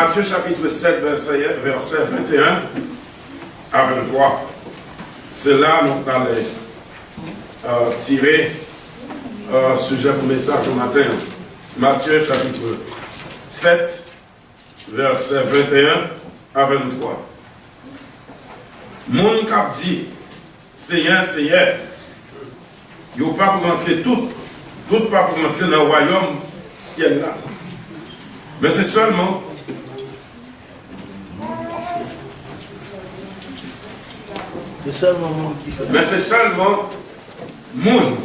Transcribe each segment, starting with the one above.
Matthieu chapitre 7, verset 21 à 23. C'est là que nous allons tirer sujet pour message ce matin. Matthieu chapitre 7, verset 21 à 23. Mon cap dit, Seigneur, Seigneur, il n'y a pas pour rentrer tout pas pour rentrer dans le royaume ciel là. Mais c'est seulement monde qui fait. Mais c'est seulement monde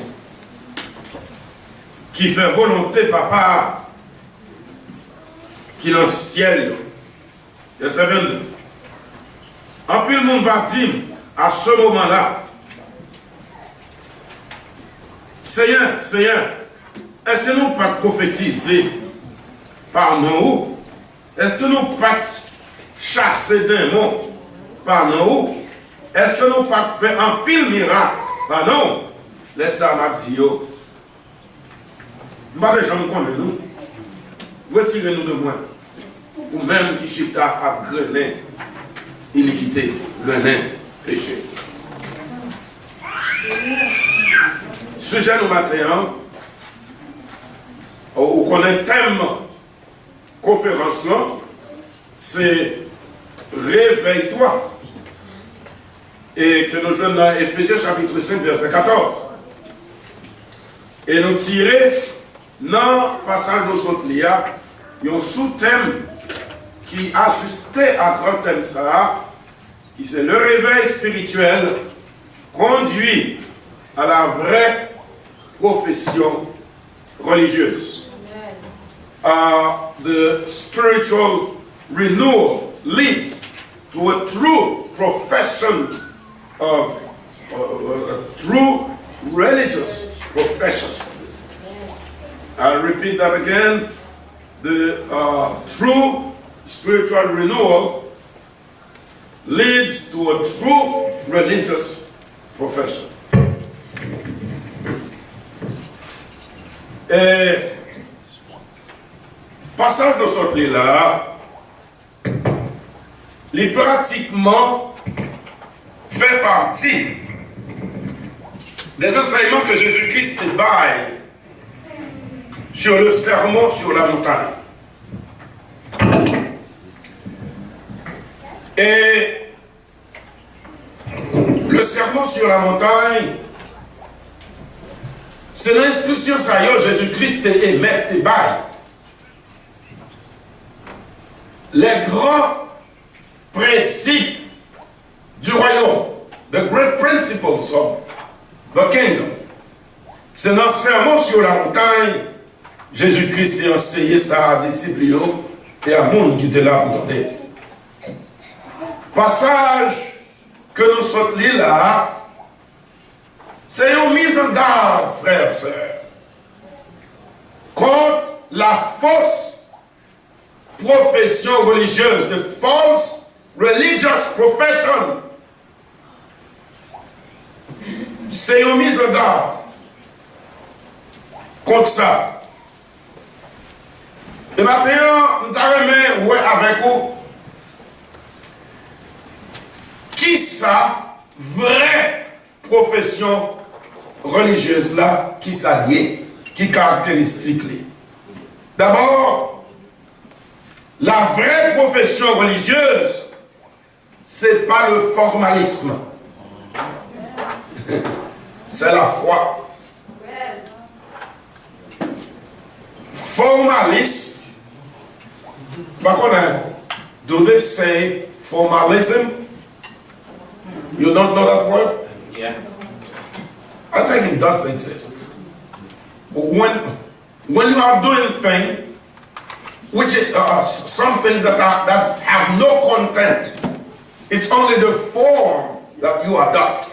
qui fait volonté papa qui est dans le ciel. Verset 22. En plus, le monde va dire à ce moment-là, Seigneur, Seigneur, est-ce que nous pas prophétiser par nous? Est-ce que nous pas chasser des démons par nous? Est-ce que nous pas faire un pile miracle par nous? Laissez ça m'a dit yo. Pas de gens connaissent nous. Retirez-nous de moi. Ou même qui chita à grener iniquité, grener péché. Sujet nous matin, on connaît thème conférence là, c'est réveille-toi. Et que nous jouons dans Éphésiens chapitre 5, verset 14. Et nous tirer dans le passage de notre lia, il y a un sous-thème qui ajusté à grand thème ça, qui c'est le réveil spirituel conduit à la vraie profession religieuse. The spiritual renewal leads to a true profession of a true religious profession. I'll repeat that again. The true spiritual renewal leads to a true religious profession. Et passage de ce là, il pratiquement fait partie des enseignements que Jésus-Christ baille sur le sermon sur la montagne. Et le sermon sur la montagne, c'est l'instruction ça y est, Jésus-Christ émet et baille. Les grands principes du royaume, the great principles of the kingdom. C'est dans le sermon sur la montagne, Jésus-Christ a enseigné ça à des disciples et à monde qui était là pour entendre. Passage que nous sommes là, c'est une mise en garde, frères et sœurs, contre la fausse profession religieuse, the false religious profession. C'est une mise en garde contre ça. Et maintenant, nous allons avec vous. Qui ça, vraie profession religieuse là, qui s'allie, qui caractéristique là? D'abord, la vraie profession religieuse, c'est pas le formalisme. C'est la foi. Formalisme, do they say formalism? You don't know that word? Yeah. I think it does exist. When you are doing things, which some things that have no content, it's only the form that you adopt.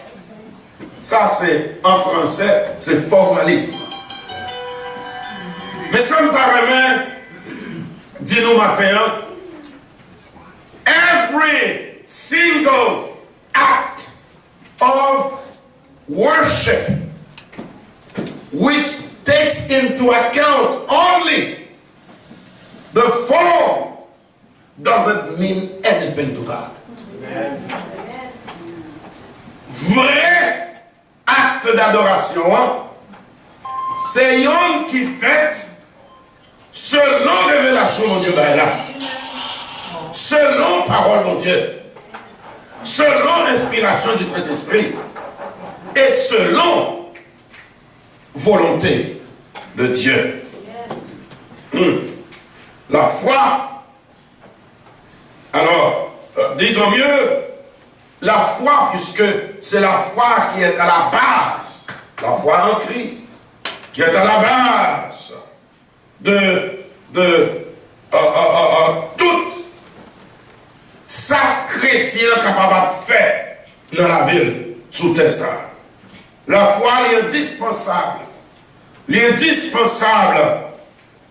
Ça c'est en français, c'est formalisme. Mais ça me paraît, dis-nous matin, every single act of worship which takes into account only the form doesn't mean anything to God. Vrai acte d'adoration, c'est un qui fait selon révélation de Dieu là, selon parole de Dieu, selon inspiration du Saint-Esprit et selon volonté de Dieu. La foi, alors, disons mieux, la foi, puisque c'est la foi qui est à la base, la foi en Christ, qui est à la base de toute ça chrétien capable de faire dans la ville, sous terre ça. La foi est indispensable. Elle est indispensable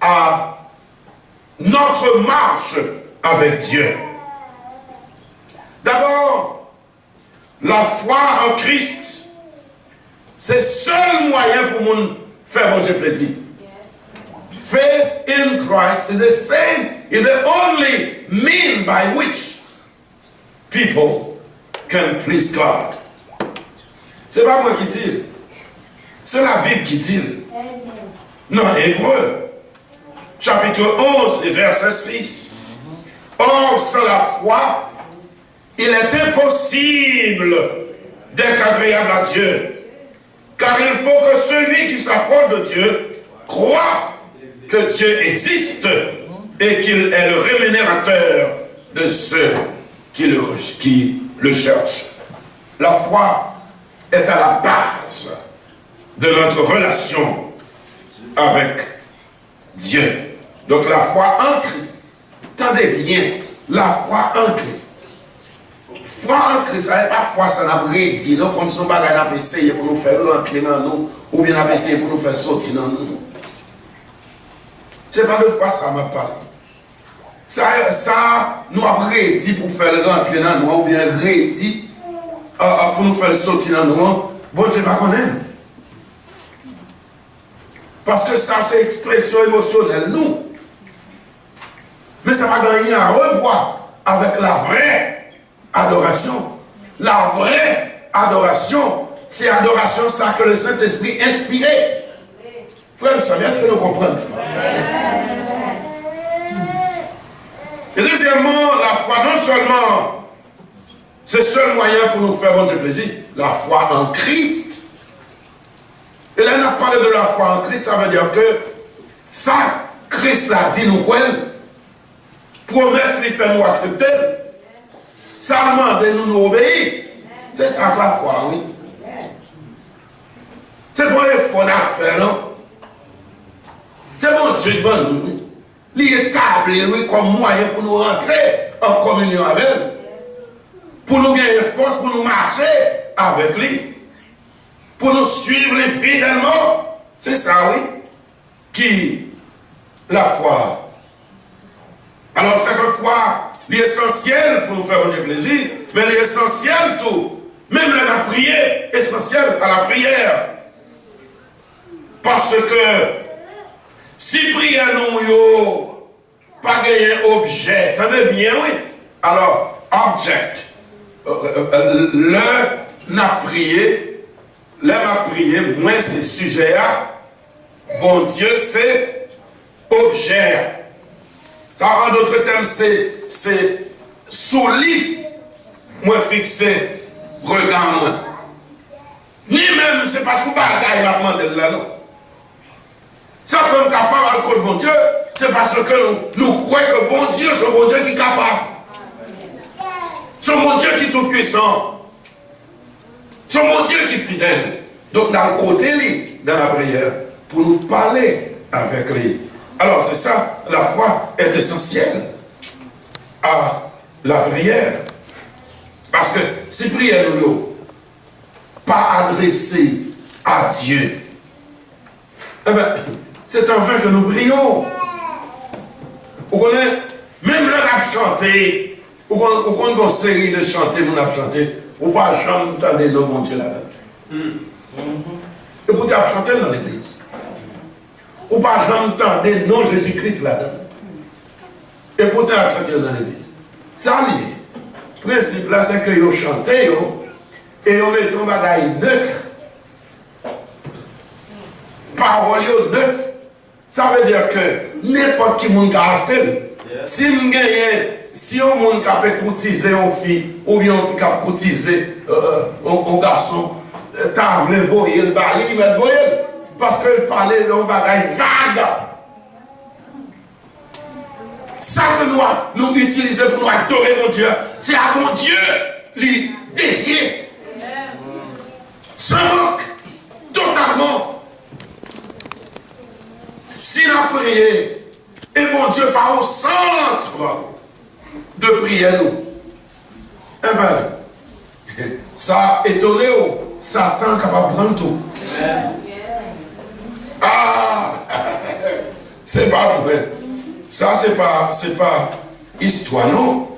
à notre marche avec Dieu. D'abord, la foi en Christ, c'est le seul moyen pour nous faire bon Dieu plaisir. Faith in Christ is the same, is the only mean by which people can please God. C'est pas moi qui dis, c'est la Bible qui dit. Dans Hébreux, chapitre 11 et verset 6. Or, sans la foi, il est impossible d'être agréable à Dieu. Car il faut que celui qui s'approche de Dieu croit que Dieu existe et qu'il est le rémunérateur de ceux qui le cherchent. La foi est à la base de notre relation avec Dieu. Donc la foi en Christ, attendez bien, la foi en Christ. Foi en Christ, ça n'est pas foi, ça n'a pas dit, nous, comme son bagage n'a pas essayé pour nous faire rentrer dans nous, ou bien n'a pas essayé pour nous faire sortir dans nous. C'est pas de foi, ça m'a parlé. Ça nous a prédit pour faire rentrer dans nous, ou bien rédit pour nous faire sortir dans nous. Bon Dieu va connaître. Parce que ça, c'est expression émotionnelle, nous. Mais ça va gagner à revoir avec la vraie adoration. La vraie adoration, c'est adoration, ça que le Saint-Esprit inspiré. Frère, est-ce que nous comprenons ça? Et deuxièmement, la foi, non seulement c'est le seul moyen pour nous faire bon Dieu plaisir, la foi en Christ. Et là, on a parlé de la foi en Christ, ça veut dire que ça, Christ l'a dit nous quoi, promesse lui fait nous accepter, ça demande de nous obéir. C'est ça que la foi, oui. C'est pour les efforts à faire, non? C'est bon Dieu de nous. Il établit lui comme moyen pour nous rentrer en communion avec lui. Pour nous gagner force, pour nous marcher avec lui. Pour nous suivre les fidèlement. C'est ça, oui. Qui la foi. Alors, cette foi, l'essentiel pour nous faire du plaisir, mais l'essentiel tout. Même la prière, essentiel à la prière. Parce que si prière nous pas gagner objet, attendez bien, oui. Alors, object. N'a prié, moi c'est sujet à, bon Dieu c'est objet. Ça en d'autres termes, c'est sous-lit, moi fixé, regard moi. Ni même, c'est pas sous bagaille, m'a demandé là, non. Ça peut être capable de bon Dieu, c'est parce que nous croyons que bon Dieu, c'est bon Dieu qui est capable. C'est mon Dieu qui est tout puissant. C'est mon Dieu qui est fidèle. Donc, dans le côté, dans la prière, pour nous parler avec lui. Alors, c'est ça, la foi est essentielle à la prière. Parce que si prière nous pas adressée à Dieu, eh bien, c'est en vain que nous prions. Vous connaissez, même là, on a chanté. Ou qu'on a une série de chanter, on a chanté, ou pas jamais entendre le bon Dieu là-dedans. Et vous avez chanté dans l'église. Ou pas jamais entendre le nom Jésus-Christ là-dedans. Et pourtant, ils chantent dans l'église. Ça lié. Le principe là, c'est que ils chantent et ils mettent un bagage neutre. Parole neutre. Ça veut dire que n'importe qui monde a acheté. Si on si on monde qui peut cotiser une fille, ou bien une fille qui a cotisé un garçon, t'as voulu voyer le balai, il va voyer. Parce qu'il parlait d'un bagage vague. Ça que nous utilisons pour nous adorer mon Dieu, c'est à mon Dieu lui dédié. Sans manque, totalement. Si la prière et mon Dieu pas au centre de prière nous, eh bien, ça a étonné Satan capable de prendre tout. Ah, c'est pas vrai. Ça, c'est pas histoire, non.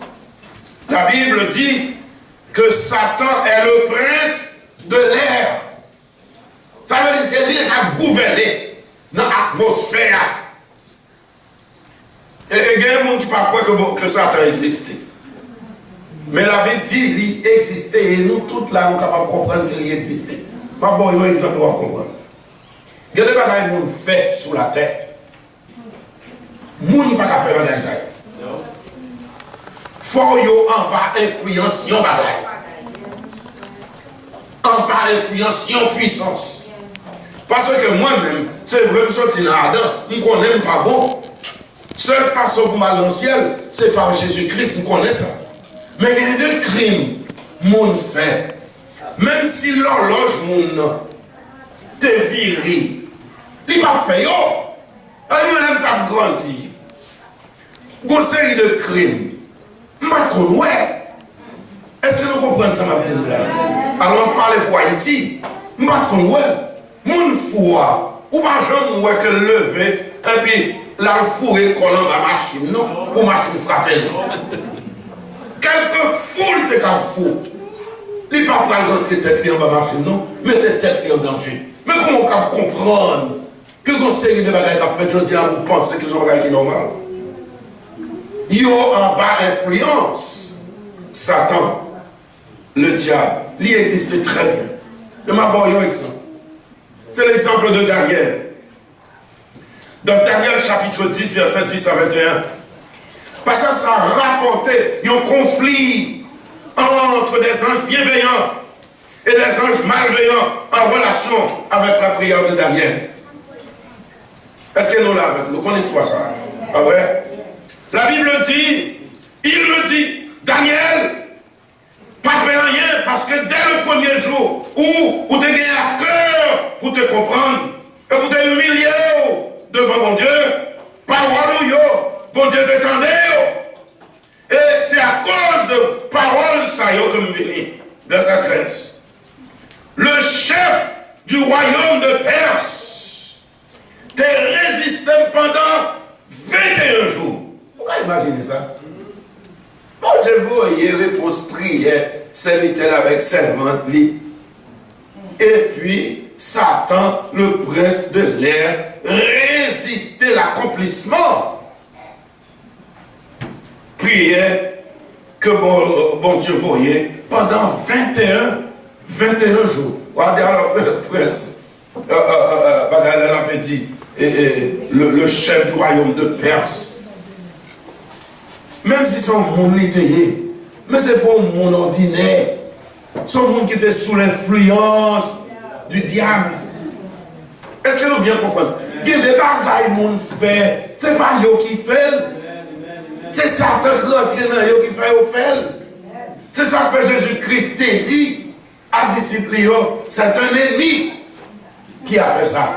La Bible dit que Satan est le prince de l'air. Ça veut dire que lui a gouverné dans l'atmosphère. Et il y a des gens qui ne croient pas que Satan existait. Mais la Bible dit qu'il existait et nous, toutes là, nous sommes capables de comprendre qu'il existait. Je vais vous donner un exemple pour comprendre. Il y a des choses qui sont faites sous la terre. Moun pas qu'à faire bagay ça. Faut yo en bas influence yon bagay. En bas influence yon puissance. Parce que moi-même, c'est vrai que je suis là-dedans, je ne connais pas bon. Seule façon pour m'aller au ciel, c'est par Jésus-Christ, je connais ça. Mais il y a des crimes, moun fait. Même si l'horloge moun te viré, il va faire yo. Moi-même, t'as grandi. Une série de crimes. Est-ce que nous comprenons ça, ma petite frère? Alors, on parle pour Haïti. Mon foi, ou pas jamais que lever, et puis la fourrer collant dans la machine, non? Ou machine frapper, non? Quelques foules de cap fou. Il ne peut pas rentrer tête en bas machine, non? Mettez tête en danger. Mais comment on peut comprendre que une série de bagages qu'a fait, je dis à vous penser que c'est un bagage qui est normal? Yo en bas influence. Satan, le diable, il existe très bien. Je m'aborde un exemple. C'est l'exemple de Daniel. Dans Daniel chapitre 10, verset 10 à 21. Parce que ça a rapporté un conflit entre des anges bienveillants et des anges malveillants en relation avec la prière de Daniel. Est-ce que nous l'avons? Nous connaissons ça. Pas vrai? La Bible dit, il me dit, Daniel, pas faire rien parce que dès le premier jour où tu as gagné à cœur pour te comprendre et pour te humilier devant mon Dieu, parole, bon Dieu t'attendait. Et c'est à cause de paroles ça que me venu. Verset 13. Le chef du royaume de Perse t'a résisté pendant 21 jours. Pourquoi imaginez ça? Bon, je voyais réponse prière, serviteur avec servante, et puis Satan, le prince de l'air, résistait l'accomplissement. Prière que bon Dieu voyait pendant 21 jours. Regardez alors le prince, le chef du royaume de Perse. Même si son monde était, mais c'est pas un monde ordinaire. Son monde qui était sous l'influence du diable. Est-ce que nous bien comprenons? Il y a des bagailles monde fait, c'est pas eux qui fait. C'est Satan qui rentre dans eux qui fait au fait. C'est ça que Jésus-Christ t'a dit à disciples, c'est un ennemi qui a fait ça.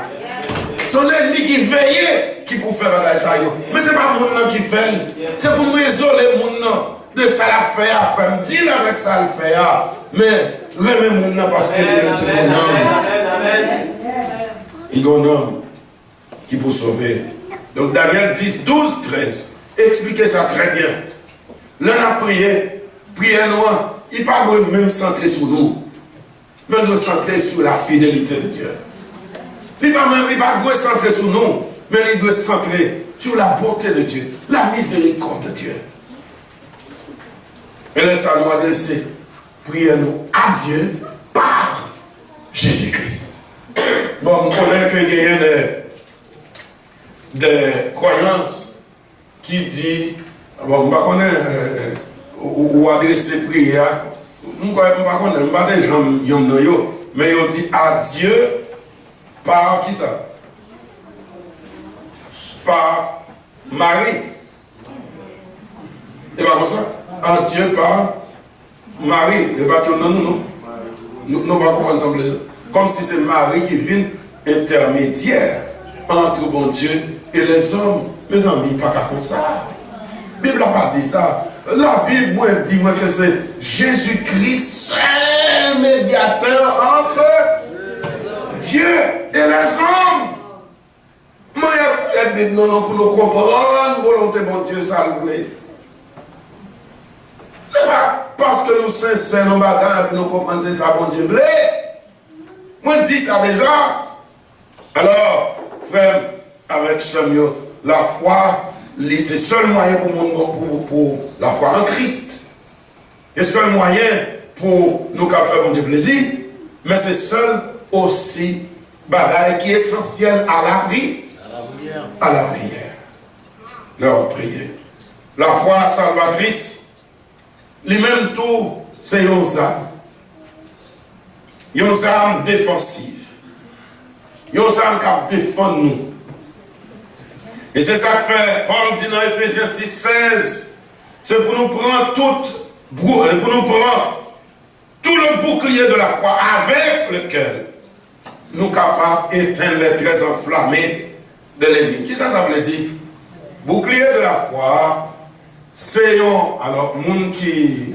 Son ennemi qui veillait qui pour faire bagaille ça. Mais ce n'est pas mon nom qui fait. C'est pour nous isoler mon nom de ça la faire, frère. Me dis avec ça le faire. Mais remets mon nom parce qu'il est tout mon homme. Il y a un homme qui peut sauver. Donc Daniel 10, 12, 13. Expliquez ça très bien. L'un a prié, prière noire. Il ne peut pas même centrer sur nous. Mais il doit centrer sur la fidélité de Dieu. Il ne peut pas centrer sur nous, mais il doit centrer sur la bonté de Dieu, la miséricorde de Dieu. Et laisse à nous adresser, prions-nous à Dieu par Jésus-Christ. Bon, on connaît qu'il y a des croyances qui disent, bon, on connaît, ou adresser prière, on ne connaît pas des gens, mais on dit à Dieu par qui ça? Par Marie. Et pas comme ça? À Dieu par Marie. Et pas que non. Nous ne pas comprendre ensemble. Comme si c'est Marie qui vient intermédiaire entre bon Dieu et les hommes. Mes amis, pas comme ça. La Bible n'a pas dit ça. La Bible dit que c'est Jésus-Christ, seul médiateur entre Dieu et les hommes. Moi, il y a non pour nous comprendre, volonté bon Dieu, ça le voulait. C'est pas parce que nous sommes sincères dans la bagaille et nous comprenons que ça bon Dieu voulait. Moi, je dis ça déjà. Alors, frère, avec ce mieux, la foi, c'est le seul moyen pour la foi en Christ. C'est le seul moyen pour nous faire bon Dieu plaisir, mais c'est seul aussi bagaille qui est essentiel à la prière. À la prière. Leur prière. La foi salvatrice, lui-même tout, c'est une âme. Une âme défensive. Une âme qui défend nous. Et c'est ça que fait Paul dit dans Ephésiens 6, 16. C'est pour nous prendre tout le bouclier de la foi avec lequel nous sommes capables d'éteindre les traits enflammés de l'ennemi. Qui ça veut dire? Bouclier de la foi, c'est un monde qui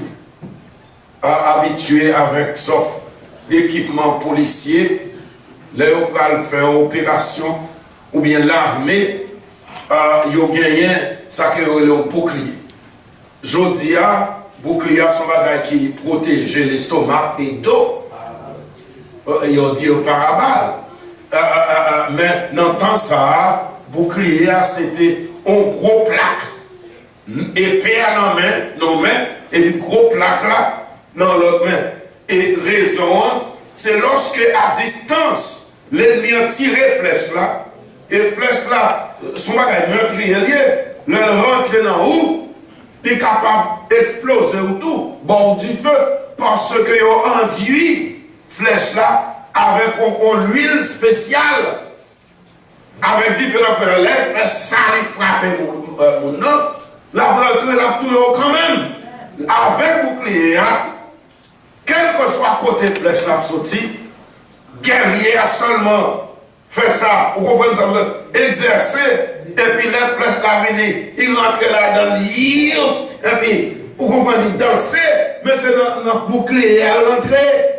est habitué avec, sauf l'équipement policier, les opérations faire opération, ou bien l'armée, ils ont gagné ça qui est le bouclier. Jodia, bouclier, son bagage qui protège l'estomac et dos. Ils ont dit au parabole. Mais dans le temps, ça, bouclier, c'était un gros plaque. Épée à la main, nos mains, et une gros plaque là, dans l'autre main. Et raison, c'est lorsque à distance, l'ennemi a tiré flèche là, et flèche là, son bagage meurtrier, le rentre dans où, il est capable d'exploser ou tout, bon du feu, parce qu'ils ont enduit flèche là avec une huile spéciale, avec différents frères, les frères, ça les frappe mon nom, la rentrée là tout quand même, avec bouclier, quel que soit côté flèche là sorti, guerrier a seulement fait ça, vous comprenez ça, exercer, et puis les flèches là venir, il rentre là dans l'île, et puis vous comprenez, danser, mais c'est dans bouclier à l'entrée.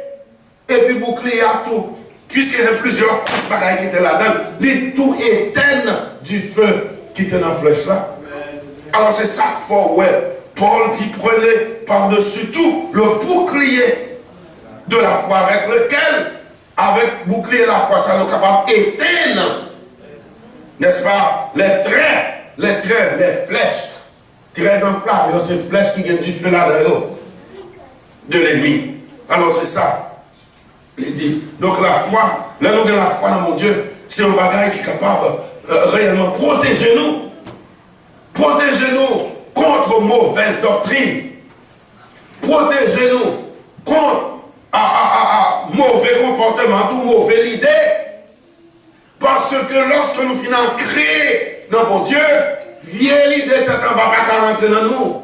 Et puis bouclier à tout. Puisqu'il y a plusieurs bagailles qui étaient là-dedans, les tout éteignent du feu qui était dans la flèche là. Alors c'est ça qu'il faut, ouais. Paul dit, prenez par-dessus tout le bouclier de la foi avec lequel, avec bouclier de la foi, ça nous est capable d'éteindre, n'est-ce pas, les traits, les flèches, très enflammées, ces flèches qui viennent du feu là-dedans, de l'ennemi. Alors c'est ça. Il dit, donc la foi, là nous de la foi dans mon Dieu, c'est un bagage qui est capable réellement protéger nous contre mauvaise doctrine, protéger nous contre mauvais comportement, tout mauvais idée, parce que lorsque nous finissons créer dans mon Dieu, vieille idée tête en bas pas rentrer dans nous,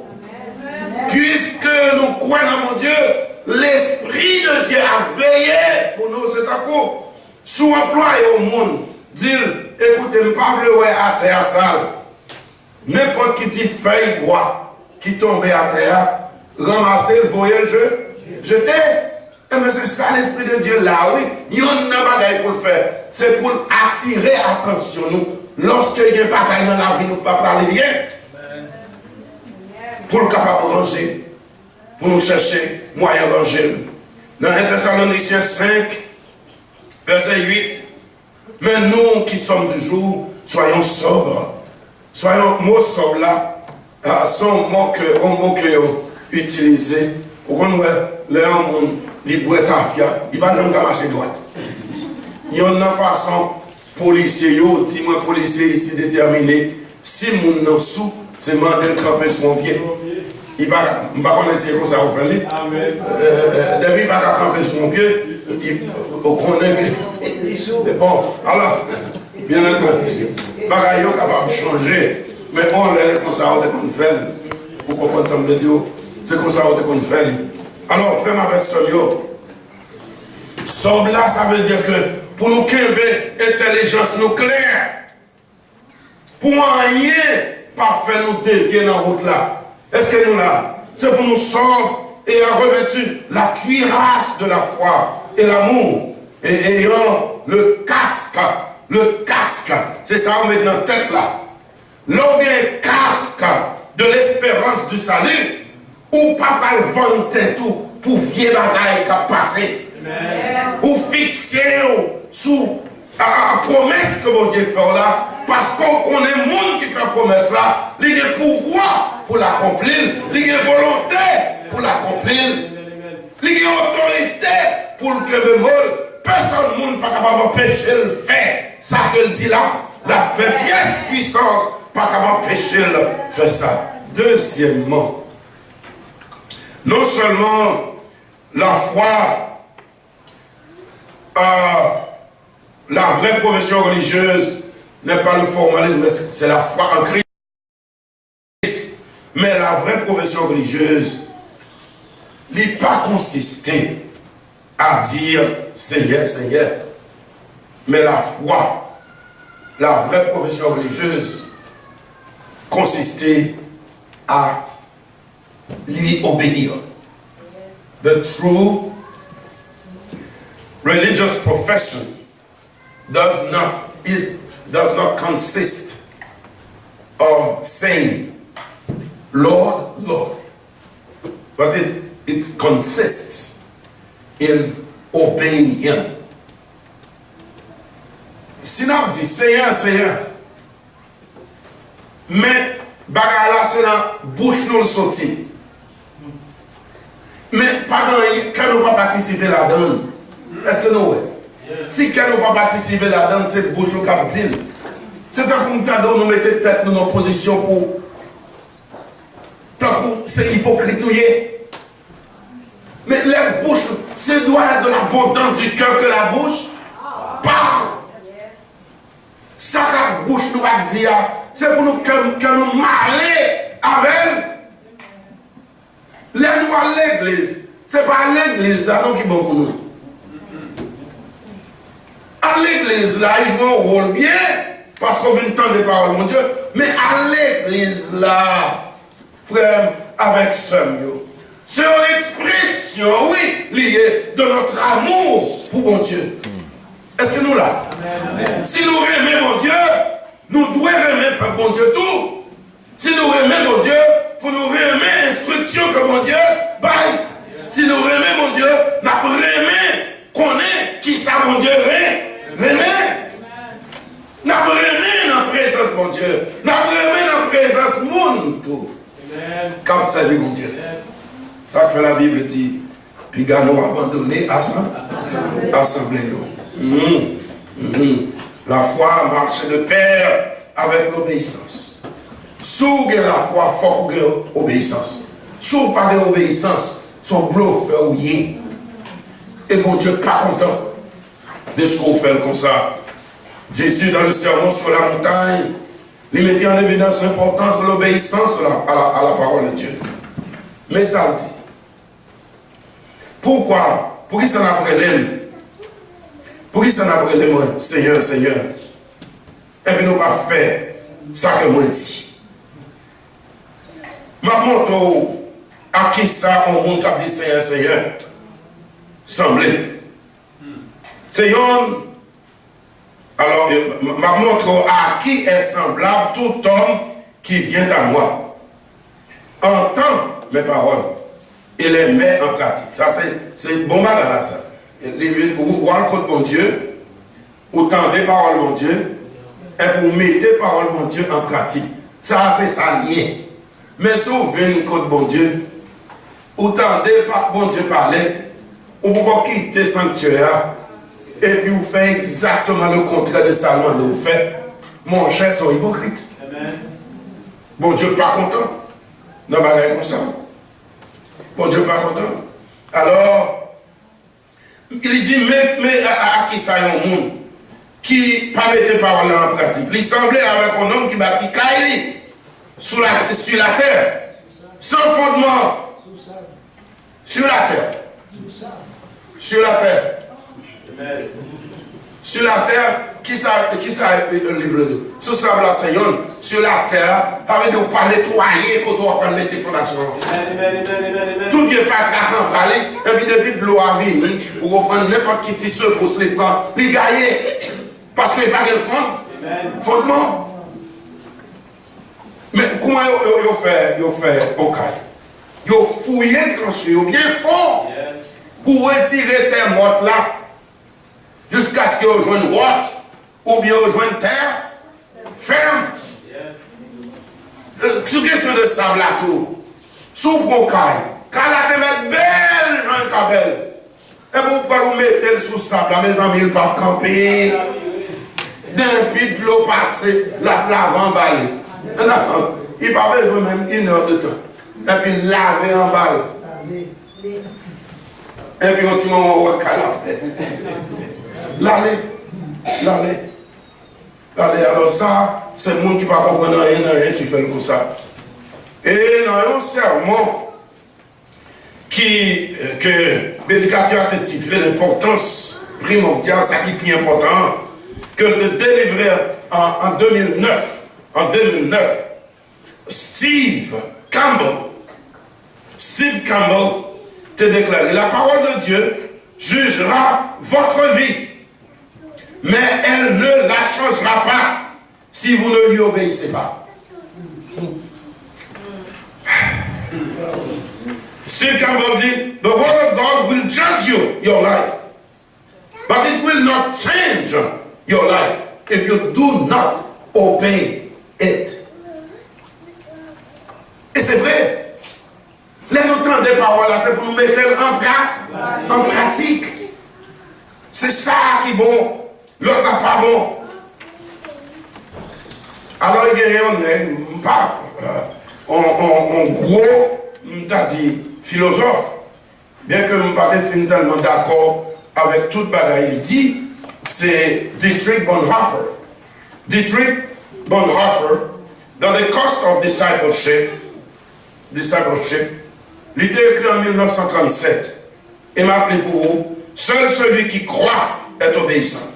puisque nous croyons dans mon Dieu. L'Esprit de Dieu a veillé pour nous, c'est un coup. Sous employé au monde, dit, écoutez, je ne parle pas à terre sale. N'importe qui dit feuille bois, qui tombe à terre, ramasser, le voyer le jeu, jeter. Et bien c'est ça l'Esprit de Dieu là, oui. Il y a une bagaille pour le faire. C'est pour attirer attention nous. Lorsqu'il y a un bagaille dans la vie, nous ne pas parler bien. Pour le capable de ranger. Pour nous chercher moyen ranger. Dans 1 Thessaloniciens 5, verset 8, mais nous qui sommes du jour, soyons sobres, Soyons mots sobre là, sont mots que utilisés pour qu'on voit les gens libre tafia, il va même marcher droite. Il y a une façon policier, dis-moi policier ici déterminé, si mon nom sous, c'est demander de camper sur mon pied. Il va pas connaître comme ça au fait. Depuis il va camper sur mon pied, on connaît que bon, alors bien entendu, bagaille capable de changer, mais on est comme ça on fait pour comprendre ça me dire, c'est comme ça on fait. Alors vraiment avec Solio, somme là ça veut dire que pour nous créer intelligence nucléaire, pour rien pas faire nous dévier dans la route là. Est-ce que nous là, c'est pour nous sortir et revêtir la cuirasse de la foi et l'amour et ayant le casque, c'est ça on met dans la tête là. L'homme est casque de l'espérance du salut, ou pas le vanter tout pour vieux bagaille qui a passé. Ou fixer sous la promesse que mon Dieu fait là, parce qu'on connaît le monde qui fait la promesse là, il a pouvoir pour l'accomplir, il a volonté pour l'accomplir, il a autorité pour le créer. Personne ne monde pas capable d'empêcher le fait. Ça qu'elle dit là, la fait pièce puissance, pas capable d'empêcher le faire ça. Deuxièmement, non seulement la foi, la vraie profession religieuse n'est pas le formalisme, c'est la foi en Christ. Mais la vraie profession religieuse n'est pas consistée à dire Seigneur, Seigneur. Mais la foi, la vraie profession religieuse, consistait à lui obéir. The true religious profession does not consist of saying, Lord, Lord, but it consists in obeying Him. Si nous dit Seigneur, Seigneur, mais bagala c'est la bouche nous le sorti. Mais pendant quand nous pas participer là-dedans, est-ce que nous si quand nous pas participer là-dedans, c'est bouche nous cap dit. C'est tant qu'on t'a donné nous mettre tête dans nos positions pour tant que c'est hypocrite nous y. Mais la bouche, c'est doit être de l'abondance du cœur que la bouche parle. Ça que la bouche nous va dire, c'est pour nous que nous marions avec elle. Là nous à l'église. C'est pas à l'église là non qui est bon pour nous. À l'église là, ils vont un rôle bien, parce qu'on vient entendre les paroles de mon Dieu. Mais à l'église là, frère, avec somme, c'est une expression, oui, liée de notre amour pour mon Dieu. Est-ce que nous là? Amen. Si nous aimons mon Dieu, nous devons aimer par mon Dieu tout. Si nous aimons mon Dieu, il faut nous aimer l'instruction que mon Dieu baille. Si nous aimons mon Dieu, nous devons aimer qu'on est qui ça mon Dieu aime. Nous devons aimer dans la présence de mon Dieu. Nous devons aimer dans la présence de mon tout. Comme ça dit mon Dieu. Ça que la Bible dit, puis nous abandonné assemblée nous. La foi marche de pair avec l'obéissance. Sous la foi, faut que l'obéissance. Sous pas d'obéissance, son bluff fait ouiller. Et mon Dieu pas content de ce qu'on fait comme ça. Jésus dans le sermon sur la montagne, il mettait en évidence l'importance de l'obéissance à la parole de Dieu. Mais ça dit, pourquoi? Pour qui ça n'a pas l'aime? Pour qui ça n'a pas l'aime, Seigneur, Seigneur? Et puis nous pas faire ça que moi dis. Ma montre à qui ça on monde qui dit Seigneur, Seigneur? Semblé. Seigneur, alors ma montre à qui est semblable tout homme qui vient à moi. Entend mes paroles et les met en pratique. Ça c'est bon bagage là ça. Vous voyez le bon Dieu, vous tendez parole mon Dieu, et vous mettez parole mon Dieu en pratique. Ça, c'est ça lié. Mais si vous venez contre bon Dieu, vous tendez par bon Dieu parler, vous pouvez quitter le sanctuaire et puis vous faites exactement le contraire de ça que vous faites. Mon cher, sont hypocrites. Bon Dieu n'est pas content. Non, mais comme ça. Bon Dieu n'est pas content. Alors, il dit, mais à qui ça y est au monde qui ne pas mettre parole en pratique. Il semblait avec un homme qui bâtit Kaili sur la terre, sans fondement, sur la terre. Sur la terre. Sur la terre, qui ça le livre de sur sable à Seigneur, sur la terre, avec de pas nettoyer quand on va mettre les fondations. Tout est fait à campagne, et puis depuis de l'eau à venir, vous reprenez n'importe qui tisse pour se les prendre, les gagner, parce qu'il n'y a pas de fondement. Mais comment ils fait au caille? Ils ont fouillé tranché, ils ont bien fort pour retirer tes mortes là jusqu'à ce qu'ils rejoignent roche ou bien rejoignent terre ferme. Sous question de sable là tout, sous pour caille, car la terre est belle, Jean Cabel. Et vous pouvez vous mettre sous sable là, mes amis, ils ne peuvent pas camper. D'un puits de l'eau passée, la emballée. Il n'y a pas besoin même 1 heure de temps. Et puis laver en balle. Et puis on dit on va calaper. L'aller. Alors ça, c'est le monde qui ne peut pas comprendre rien qui fait comme ça. Et dans un sermon que le prédicateur a titré l'importance primordiale, ça qui est plus important, que de délivrer en 2009, Steve Campbell te déclaré, la parole de Dieu jugera votre vie, mais elle ne la changera pas si vous ne lui obéissez pas. Steve Campbell dit, the word of God will judge your life, but it will not change your life if you do not obey it. Et c'est vrai. Les nous entendons des paroles là, c'est pour nous mettre en pratique. C'est ça qui est bon. L'autre n'est pas bon. Alors il y a un gros, t'as dit, philosophe, bien que je ne pas tellement d'accord avec toute bagaille, il dit, c'est Dietrich Bonhoeffer. Dietrich Bonhoeffer, dans The Cost of Discipleship, il était écrit en 1937. Et m'a appelé pour vous, seul celui qui croit est obéissant.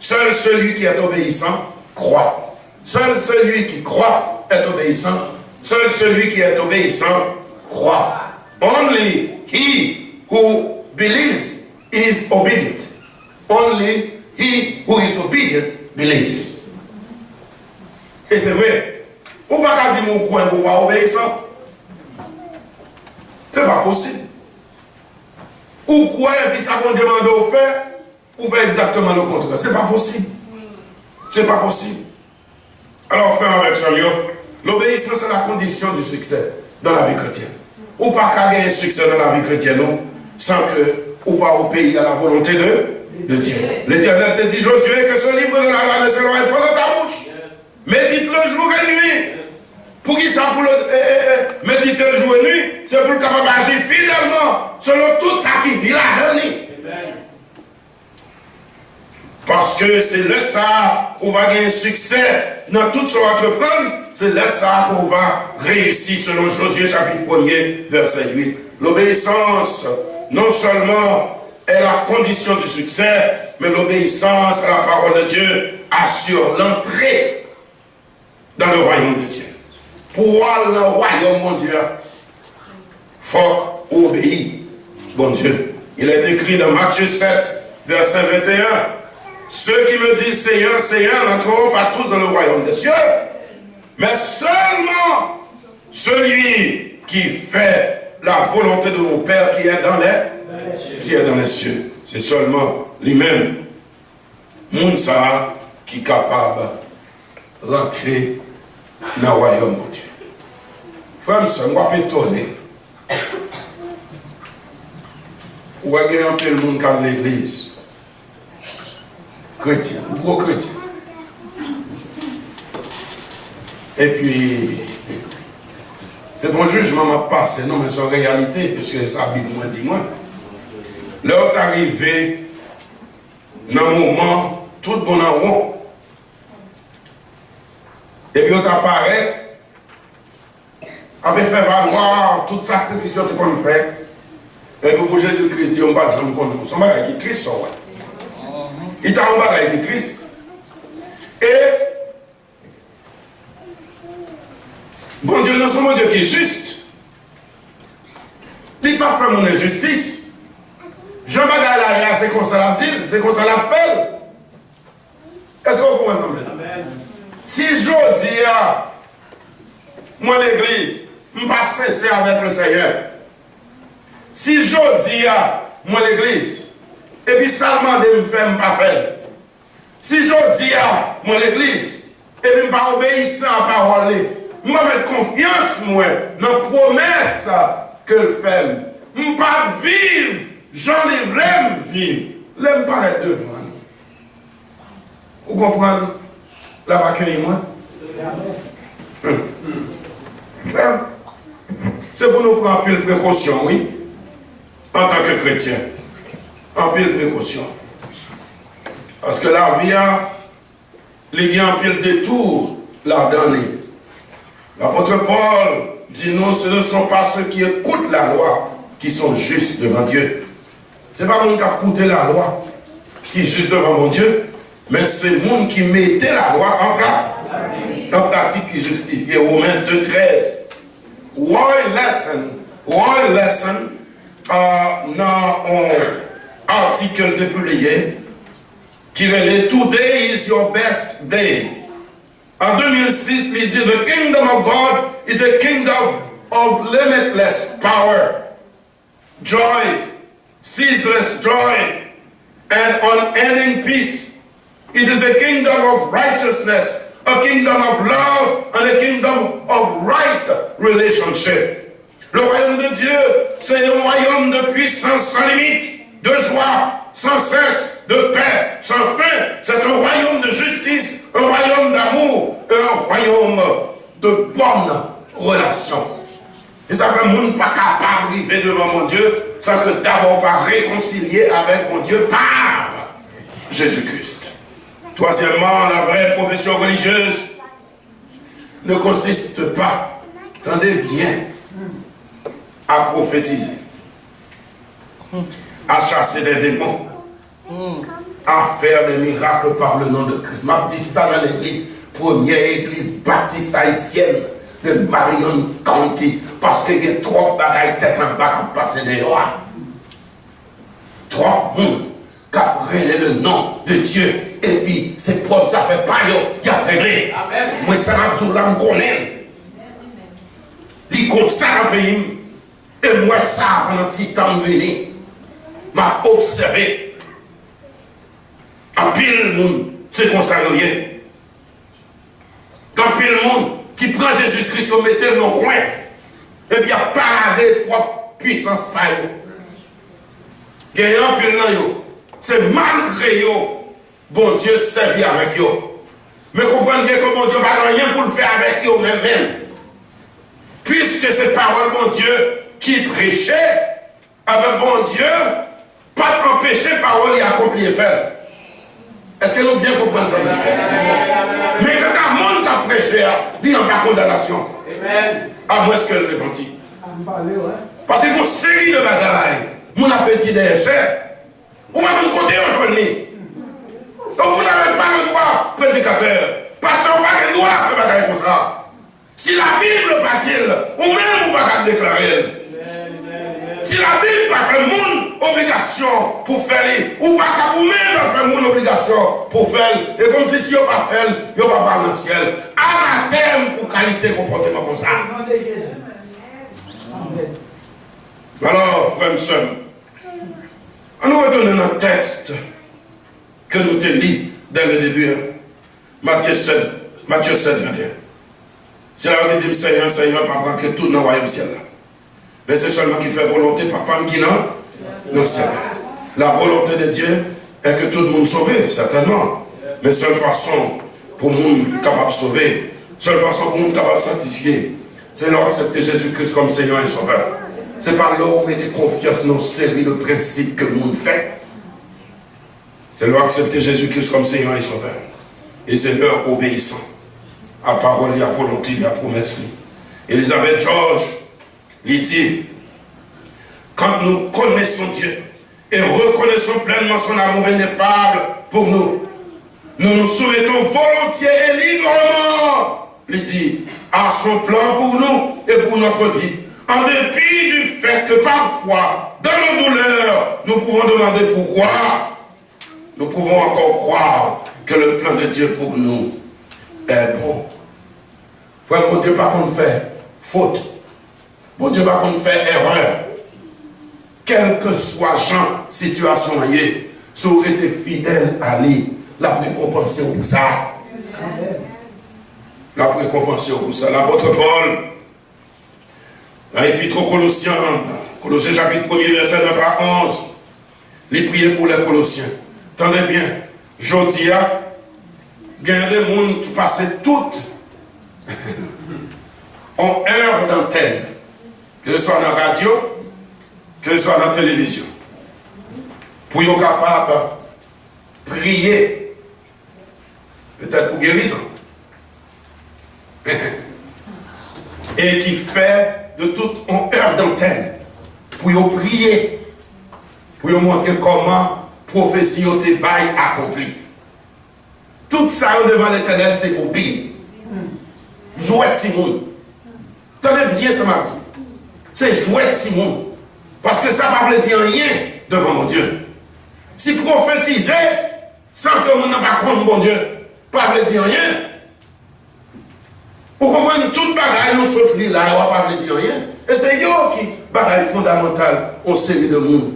Seul celui qui est obéissant croit. Seul celui qui croit est obéissant. Seul celui qui est obéissant croit. Only he who believes is obedient. Only he who is obedient believes. Et c'est vrai. Ou pas dire mon coin pour pas obéissant. C'est pas possible. Ou quoi, et puis ça qu'on demande au faire, ou faire exactement le contraire. C'est pas possible. C'est pas possible. Alors, frère avec son l'obéissance est la condition du succès dans la vie chrétienne. Ou pas qu'à gagner un succès dans la vie chrétienne, non, sans que, ou pas obéir à la volonté de Dieu. L'Éternel te dit, Josué, que ce livre de la loi ne s'éloigne pas de ta bouche. Médite-le jour et nuit. Pour qui ça, pour le méditer le jour et nuit, c'est pour le capable d'agir fidèlement selon tout ça qui dit la donner. Parce que c'est là ça qu'on va gagner succès dans tout son entreprendre, c'est là ça qu'on va réussir selon Josué chapitre 1er, verset 8. L'obéissance, non seulement est la condition du succès, mais l'obéissance à la parole de Dieu assure l'entrée dans le royaume de Dieu. Pour aller dans le royaume, mon Dieu, il faut obéir, bon Dieu. Il est écrit dans Matthieu 7, verset 21, ceux qui me disent Seigneur, Seigneur, n'entreront pas tous dans le royaume des cieux, mais seulement celui qui fait la volonté de mon Père qui est dans les cieux. C'est seulement lui-même, Mounsa, qui est capable de rentrer dans le royaume de Dieu. Frère, je suis étonné. Où est-ce qu'il y a un peu de monde dans l'église? Chrétien, gros chrétien. Et puis, c'est bon jugement m'a passé, non, mais c'est en réalité, puisque ça Bible m'a dit moi. Là, est arrivé dans un moment, tout bon en rond. Et puis, on apparaît, avait fait valoir tout sacrifice que qu'on fait. Et puis, pour Jésus-Christ, on va dire, son bagage qui Christ, il t'a un bagage qui Christ. Et, bon Dieu, non, c'est mon Dieu qui est juste. Il n'a pas fait mon injustice. Jean bagage là, c'est comme ça la dit, c'est comme ça la fait. Est-ce que vous comprenez ça? Si je dis, moi l'église, je ne suis pas sincère avec le Seigneur. Si je dis, moi l'église, et puis seulement de me faire, pas faire. Si je dis, moi l'église, et puis je ne suis pas obéissant à la parole, je vais mettre confiance moi, dans la promesse que je fais. Je ne vais pas vivre, j'en ai vraiment vivre. Je ne vais pas être devant nous. Vous comprenez? Là, va accueillir moi. C'est pour nous prendre un peu de précaution, oui, en tant que chrétien. Un peu de précaution. Parce que la vie a, les gars, un peu de détour, la donnée. L'apôtre Paul dit non, ce ne sont pas ceux qui écoutent la loi qui sont justes devant Dieu. Ce n'est pas le monde qui a écouté la loi qui est juste devant mon Dieu, mais c'est le monde qui mettait la loi en pratique qui justifie. Romains 2,13. One lesson dans un article de publié qui relève Today is your best day. En 2006, il dit The kingdom of God is a kingdom of limitless power, joy, ceaseless joy, and unending peace. It is a kingdom of righteousness, a kingdom of love, and a kingdom of right relationship. Le royaume de Dieu, c'est un royaume de puissance sans limite, de joie sans cesse, de paix sans fin. C'est un royaume de justice, un royaume d'amour et un royaume de bonnes relations. Et ça fait le monde pas capable d'arriver devant mon Dieu sans que d'abord pas réconcilier avec mon Dieu par Jésus-Christ. Troisièmement, la vraie profession religieuse ne consiste pas, attendez bien, à prophétiser, à chasser des démons, à faire des miracles par le nom de Christ. Je dis ça dans l'église, première église baptiste haïtienne de Marion County, parce qu'il y a trop de bagailles tête en bas qui passent dehors. Trop de monde qui a relé le nom de Dieu. Et puis, c'est pour ça fait pas, il y a réglé. Moi, ça m'a tout là, me connaît. Il compte ça dans le pays. Et moi, ça, pendant un petit temps de venir, m'a observé. En pile monde, c'est comme ça, quand pile monde qui prend Jésus-Christ, il mettait dans le coin, et puis il a paradé propre puissance par eux. Il y a un pile dans eux. C'est malgré eux, bon Dieu servi avec eux. Mais comprenez bien que bon Dieu n'a rien pour le faire avec eux même. Puisque c'est parole, bon Dieu, qui prêchait, avec bon Dieu, pas empêcher parole et accomplir et faire. Est-ce que nous bien comprenons ça? Mais quand un monde qui a prêché, il n'y a pas de condamnation. À moins que le repentit. Parce qu'il y a une série de bagailles. Mon appétit des chers. Ou même côté aujourd'hui. Donc vous n'avez pas le droit, prédicateur. Parce qu'on n'a pas le droit de faire bagailles comme ça. Si la Bible pas dit, ou même vous ne pouvez pas déclarer. Si la Bible pas fait mon obligation pour faire, ou pas vous-même faire mon obligation pour faire, et comme si vous pas fait, vous ne pas parler dans le ciel. Anathème pour qualité comportement comme ça. Alors, frères et sœurs, on nous retourne dans le texte que nous te lis dès le début. Matthieu 7, 21. C'est là où il dit, Seigneur, Seigneur, pas rentrer tout dans le royaume ciel. Mais c'est seulement qui fait volonté, papa qui non, non, c'est la volonté de Dieu est que tout le monde sauve, certainement. Mais seule façon pour le monde capable de sauver, seule façon pour le monde capable de sanctifier, c'est leur accepter Jésus-Christ comme Seigneur et Sauveur. C'est pas là où mettez confiance dans une série de principes que le monde fait. C'est leur accepter Jésus-Christ comme Seigneur et Sauveur. Et c'est leur obéissant à parole et à volonté et à promesse. Elisabeth George, il dit, quand nous connaissons Dieu et reconnaissons pleinement son amour ineffable pour nous, nous nous soumettons volontiers et librement, il dit, à son plan pour nous et pour notre vie. En dépit du fait que parfois, dans nos douleurs, nous pouvons demander pourquoi, nous pouvons encore croire que le plan de Dieu pour nous est bon. Frère, mon Dieu, pas qu'on fait faute. Mon Dieu, pas qu'on fait erreur. Quelle que soit la situation, si vous êtes fidèle à lui, la récompense pour ça. La récompense pour ça. L'apôtre Paul, dans l'Épître aux Colossiens, Colossiens chapitre 1er, verset 9 à 11, il priait pour les Colossiens. Attendez bien, Jodia, il y a des gens qui passaient toutes en heure d'antenne, que ce soit dans la radio, que ce soit dans la télévision, pour être capable de prier, peut-être pour guérison, et qui fait de toute en heure d'antenne, pour prier, pour montrer comment prophétie te bail accompli. Tout ça devant l'Éternel, c'est obéir. Jouer Timon. Tenez bien ce matin. C'est jouer Timon. Parce que ça ne veut dire rien devant mon Dieu. Si prophétiser, sans que mon n'a pas compte mon Dieu, pas veut dire rien. Pour comprendre toute bagaille, nous sommes là, on ne va pas dire rien. Et c'est eux qui bagaille fondamentale en série de monde.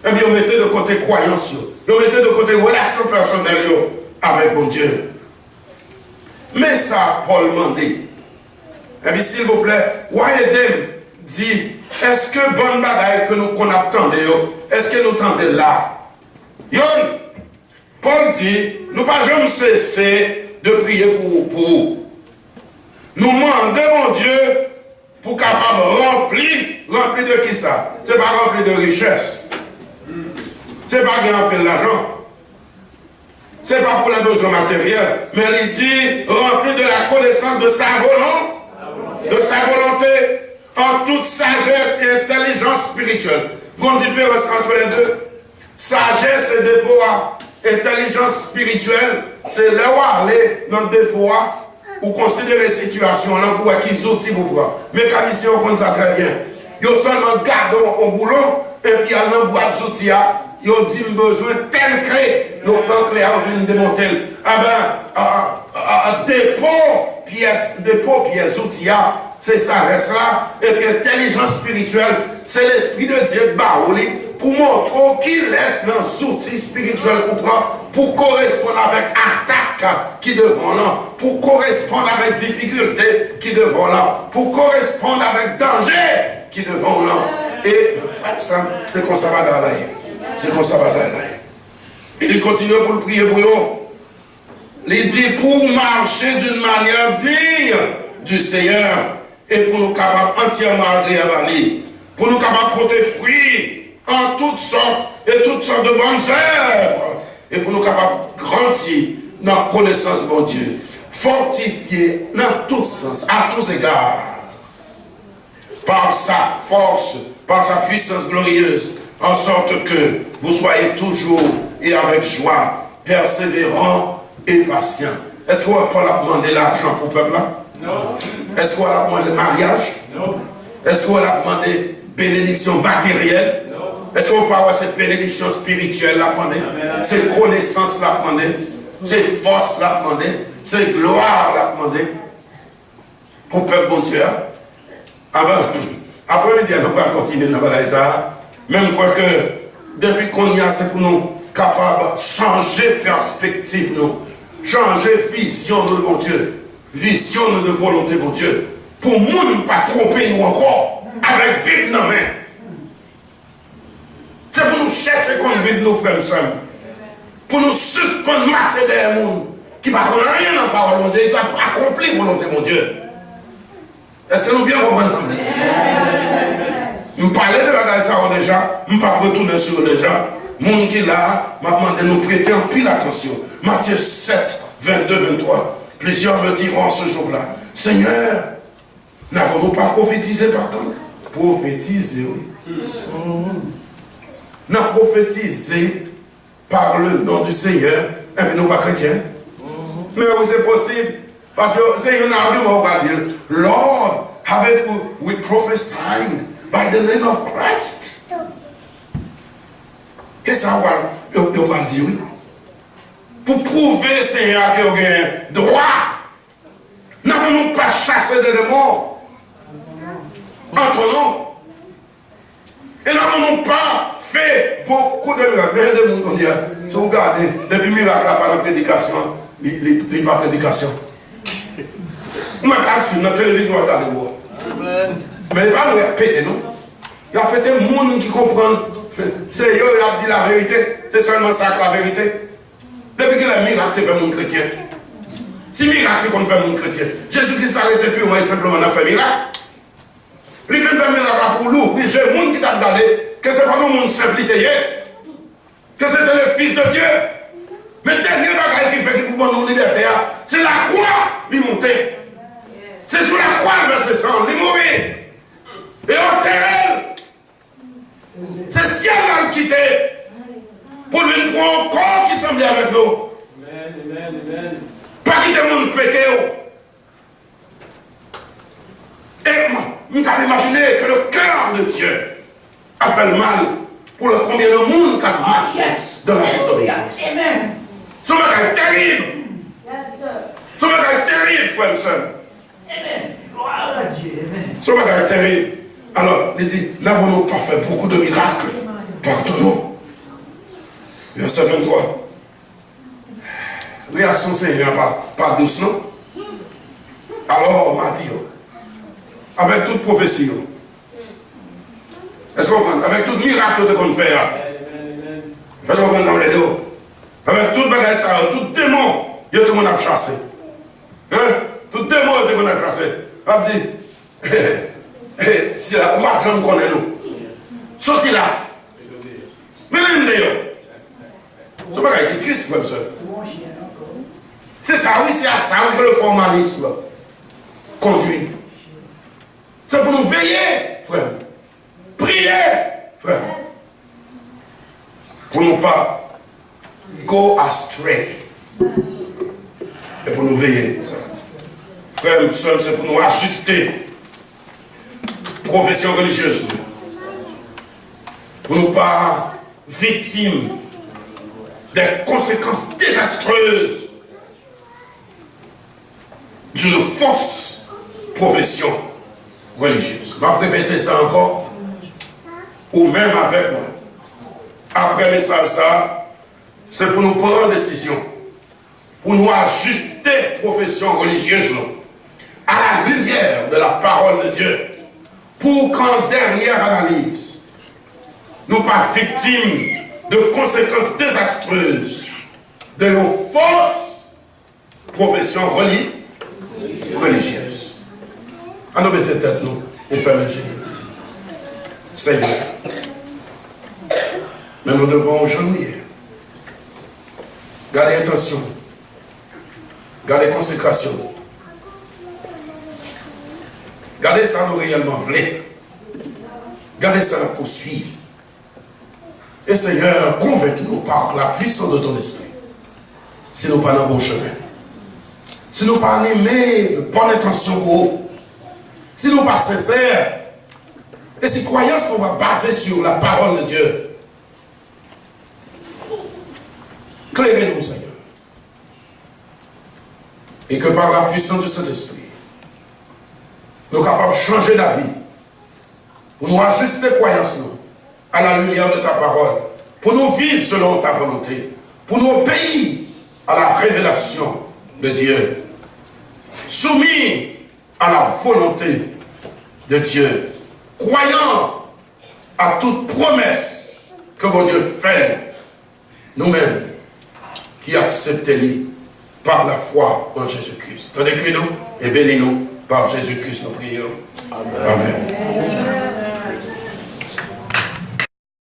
Et bien, on mettait de côté croyance, on mettait de côté relation personnelle avec mon Dieu. Mais ça, Paul m'a dit. Et bien, s'il vous plaît, Wayedem dit, est-ce que bonne bagaille que nous qu'on attendait, est-ce que nous tendez là? Yon, Paul dit, nous pas jamais cesser de prier pour vous. Nous demandons mon Dieu pour capable remplir de qui ça? C'est pas remplir de richesse. C'est pas remplir l'argent. C'est pas pour les besoins matériels, mais il dit remplir de la connaissance de sa volonté, en toute sagesse et intelligence spirituelle. Quelle différence entre les deux? Sagesse et dépôt, intelligence spirituelle, c'est là où aller dans le dépôt ou considérer la situation là pour qu'ils outils pour voir. Mécanicien, on connaît ça très bien. Ils seulement gardent au boulot et puis à la boîte d'outils. Ils ont dit besoin tel clé, ils ont pas clé à venir démonter. Ah ben, dépôt pièces outils, c'est ça reste là. Et puis intelligence spirituelle, c'est l'esprit de Dieu baouli pour montrer qu'il laisse dans les outils spirituels pour correspondre avec attaque qui devant là, pour correspondre avec difficulté qui devant là, pour correspondre avec danger qui devant là. Et ça, c'est comme ça va d'aller. C'est comme ça va d'aller. Il continue pour le prier pour eux. Il dit pour marcher d'une manière digne du Seigneur et pour nous capables entièrement agréables à lui, pour nous capables de porter fruit en toutes sortes et toutes sortes de bonnes œuvres et pour nous capables de grandir dans la connaissance de mon Dieu, fortifier dans tous sens, à tous égards, par sa force, par sa puissance glorieuse, en sorte que vous soyez toujours et avec joie, persévérants et patients. Est-ce qu'on va pas demander l'argent pour le peuple là? Non. Est-ce qu'on va demander le mariage? Non. Est-ce qu'on va demander bénédiction matérielle? Non. Est-ce qu'on va avoir cette bénédiction spirituelle là demander? C'est connaissance là demander? C'est force là demander? C'est gloire là demander? Pour le peuple bon Dieu. Ah ben, après-midi, on va continuer dans ça. Même quoi que, depuis qu'on y a, c'est pour nous capables de changer perspective, nous, changer vision de mon Dieu. vision de volonté pour Dieu. Pour nous ne pas tromper nous encore avec Bible dans la main. C'est pour nous chercher contre Bible nos frères et sœurs. Pour nous suspendre marcher derrière nous. Qui ne va rien dans la parole de Dieu, qui va accomplir la volonté de Dieu. Est-ce que nous bien comprenons ça? Je parlais de la ça déjà, je ne vais pas retourner sur eux déjà. Monde qui est là m'a demandé de nous prêter en pile attention. Matthieu 7, 22, 23. Plusieurs me diront ce jour-là, Seigneur, n'avons-nous pas prophétisé par temps? Prophétiser, oui. N'a prophétisé par le nom du Seigneur, et puis nous pas chrétiens. Mais oui, c'est possible. Parce que c'est un argument, on va dire, Lord, haven't we prophesied by the name of Christ? Qu'est-ce qu'on va dire? Pour prouver, Seigneur, qu'il y a un droit, n'avons-nous pas chassé des démons entre nous? Et n'avons-nous pas fait beaucoup de miracles? Il y a des gens qui disent, si vous regardez, depuis le miracle, par la prédication, il n'y a pas de prédication. On m'a regardé sur notre télévision, on regarde moi. Mais il n'y a pas de péter, non? Il y a peut-être des gens qui comprennent. C'est eux qui ont dit la vérité. C'est seulement ça que la vérité. Depuis que le miracle fait mon chrétien. Si miracle qu'on fait mon chrétien, Jésus-Christ a arrêté purement et simplement à faire miracle. Il vient faire miracle pour nous. J'ai un monde qui t'a regardé que ce n'est pas nous monde simplicité. Que c'était le Fils de Dieu. Mais le dernier bagage qui fait qu'il pour nous liberté, c'est la croix qui monte. C'est sur la croix le verset 100, il mourit. Et on terre. C'est ciel là qui quitté. Pour lui prendre un corps qui semblait avec nous. Pas quitter le monde pété. Et moi, je peux imaginer que le cœur de Dieu a fait le mal pour le combien de monde qui a marché dans la désobéissance. Ce bagage est terrible. Ce bagage est terrible, frère et soeur. Ce bagage est terrible. Alors, il dit, n'avons-nous pas fait beaucoup de miracles? Pardonnons. Verset 23. Réaction Seigneur, pas douce, non? Alors, on m'a dit, avec toute prophétie, est-ce qu'on comprend? Avec tout miracle qu'on fait, est-ce qu'on comprend dans les deux? Avec tout bagage, tout démon, il y a tout le monde à chasser. Hein? Tout démon, il y a tout le monde à chasser. On dit, si là, moi, je me connais nous. Sorti là. Mais l'aime. Ce bagage qui est triste, frère, ça. C'est ça, oui, c'est à ça que le formalisme conduit. C'est pour nous veiller, frère. Prier, frère. Pour nous pas go astray. Et pour nous veiller, ça. Frère, c'est pour nous ajuster. Profession religieuse. Pour nous pas victimes des conséquences désastreuses d'une fausse profession religieuse. Je vais répéter ça encore, ou même avec moi. Après le message, ça, c'est pour nous prendre une décision, pour nous ajuster profession religieuse à la lumière de la parole de Dieu, pour qu'en dernière analyse, nous ne pas victimes de conséquences désastreuses de nos fausses professions religieuses. À nous baisser tête, nous, et faire le génie. Seigneur, mais nous devons aujourd'hui garder intention, garder consécration, garder ça nous réellement voulons, garder ça nous poursuivre. Et Seigneur, convainc-nous par la puissance de ton esprit, si nous pas dans le bon chemin, si nous pas animés de bonne intention pour eux, si nous pas sincères, et si croyance qu'on va baser sur la parole de Dieu, clairez-nous, Seigneur. Et que par la puissance de cet esprit, nous sommes capables de changer d'avis, pour nous ajuster croyance, nous, à la lumière de ta parole, pour nous vivre selon ta volonté, pour nous obéir à la révélation de Dieu. soumis à la volonté de Dieu, croyant à toute promesse que mon Dieu fait, nous-mêmes qui acceptons par la foi en Jésus-Christ. Donnez-nous et bénis-nous par Jésus-Christ, nous prions. Amen. Amen.